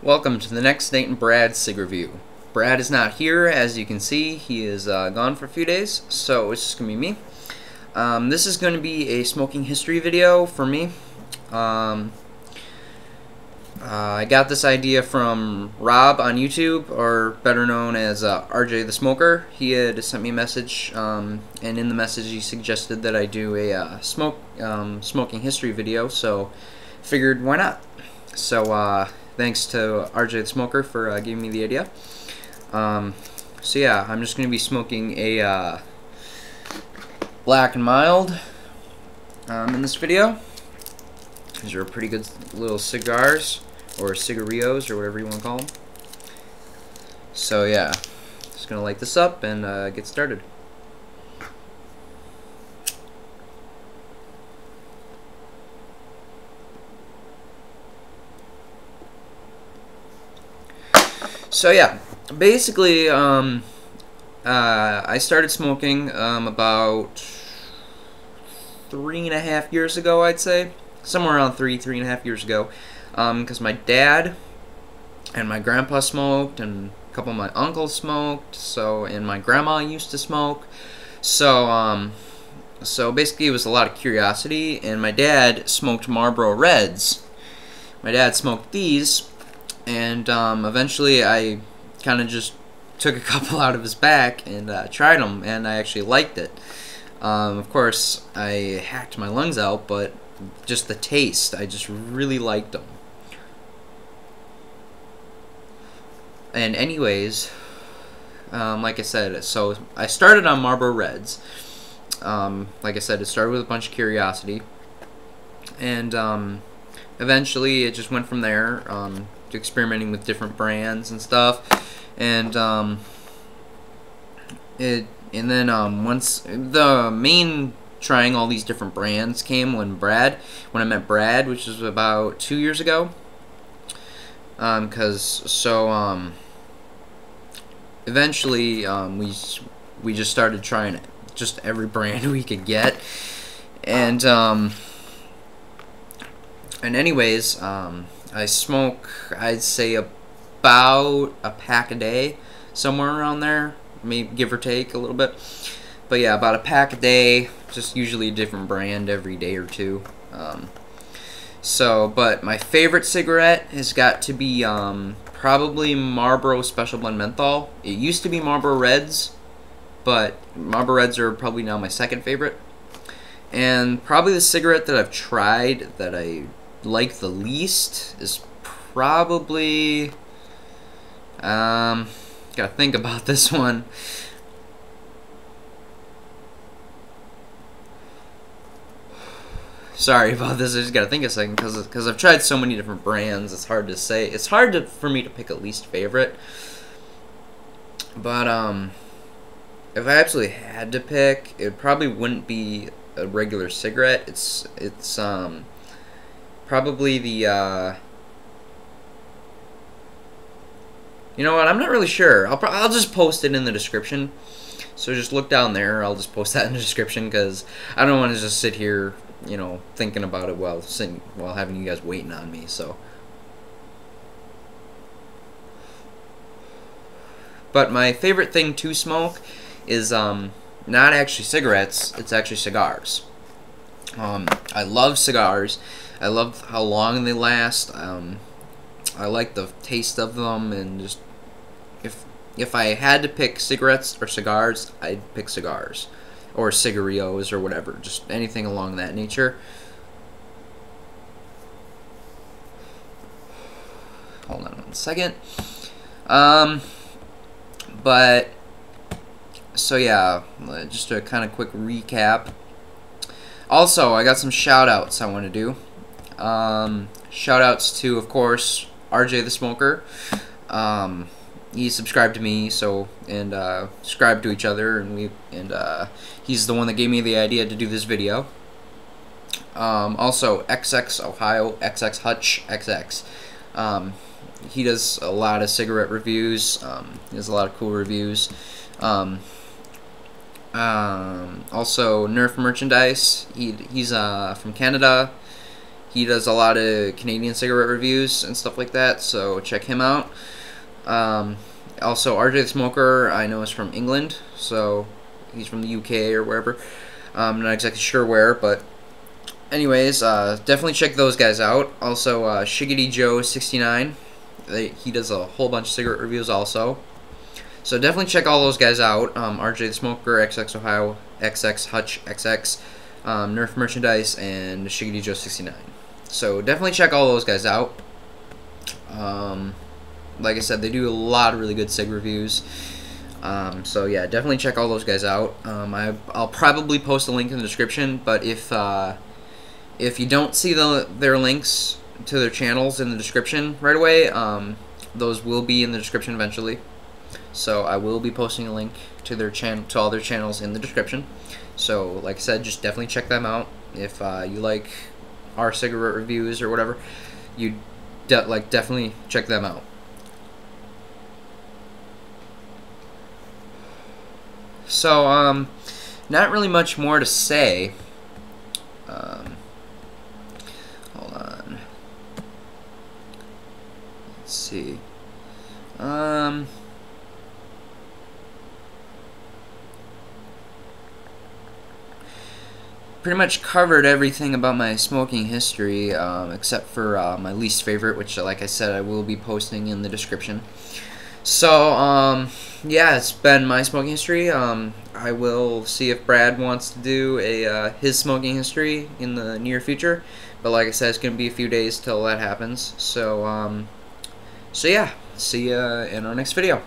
Welcome to the next Nate and Brad SIG review. Brad is not here, as you can see. He is gone for a few days, so it's just going to be me. This is going to be a smoking history video for me. I got this idea from Rob on YouTube, or better known as rjthesmoker. He had sent me a message, and in the message he suggested that I do a smoking history video, so figured why not. So thanks to rjthesmoker for giving me the idea. So yeah, I'm just going to be smoking a black and mild in this video. These are pretty good little cigars, or cigarillos, or whatever you want to call them. So yeah, just going to light this up and get started. So yeah, basically, I started smoking about 3.5 years ago, I'd say. Somewhere around 3.5 years ago. Because my dad and my grandpa smoked, and a couple of my uncles smoked, and my grandma used to smoke. So basically it was a lot of curiosity, and my dad smoked Marlboro Reds. My dad smoked these, and eventually I kind of just took a couple out of his back and tried them, and I actually liked it. Of course, I hacked my lungs out, but just the taste, I just really liked them. And anyways, like I said, so I started on Marlboro Reds. Like I said, it started with a bunch of curiosity, and eventually it just went from there, to experimenting with different brands and stuff, and then once the main trying all these different brands came when I met Brad, which was about 2 years ago. Eventually we just started trying just every brand we could get, and anyways, I smoke, I'd say, about a pack a day, somewhere around there, maybe give or take a little bit. But yeah, about a pack a day, just usually a different brand every day or two. But my favorite cigarette has got to be probably Marlboro Special Blend Menthol. It used to be Marlboro Reds, but Marlboro Reds are probably now my second favorite. And probably the cigarette that I've tried that I like the least is probably, gotta think about this one. Sorry about this, I just gotta think a second, because I've tried so many different brands, it's hard to say. It's hard for me to pick a least favorite. But if I absolutely had to pick, it probably wouldn't be a regular cigarette. It's probably the you know what, I'm not really sure. I'll just post it in the description, so just look down there. I'll just post that in the description, because I don't want to just sit here, you know, thinking about it while having you guys waiting on me. So, but my favorite thing to smoke is not actually cigarettes, it's actually cigars. I love cigars. I love how long they last. I like the taste of them, and just if I had to pick cigarettes or cigars, I'd pick cigars, or cigarillos, or whatever, just anything along that nature. Hold on 1 second. But so yeah, just a kind of quick recap. Also, I got some shout outs I want to do. Shout outs to, of course, rjthesmoker. He subscribed to me, and subscribed to each other, and he's the one that gave me the idea to do this video. Also, XX Ohio, XX Hutch XX. He does a lot of cigarette reviews. He has a lot of cool reviews. Also, Nerf merchandise. He's from Canada. He does a lot of Canadian cigarette reviews and stuff like that, so check him out. Also, RJ the Smoker, I know, is from England, so he's from the UK or wherever. I'm not exactly sure where, but anyways, definitely check those guys out. Also, Shiggity Joe 69, he does a whole bunch of cigarette reviews also. So definitely check all those guys out. RJ the Smoker, XX Ohio, XX Hutch, XX, Nerf Merchandise, and Shiggity Joe 69. So definitely check all those guys out. Like I said, they do a lot of really good cig reviews. So yeah, definitely check all those guys out. I'll probably post a link in the description, but if you don't see their links to their channels in the description right away, those will be in the description eventually. So I will be posting a link to all their channels in the description. So like I said, just definitely check them out. If you like our cigarette reviews or whatever, you definitely check them out. So not really much more to say. Hold on. Let's see. Pretty much covered everything about my smoking history, except for my least favorite, which, like I said, I will be posting in the description. So, yeah, it's been my smoking history. I will see if Brad wants to do his smoking history in the near future, but like I said, it's going to be a few days till that happens. So, so yeah, see ya in our next video.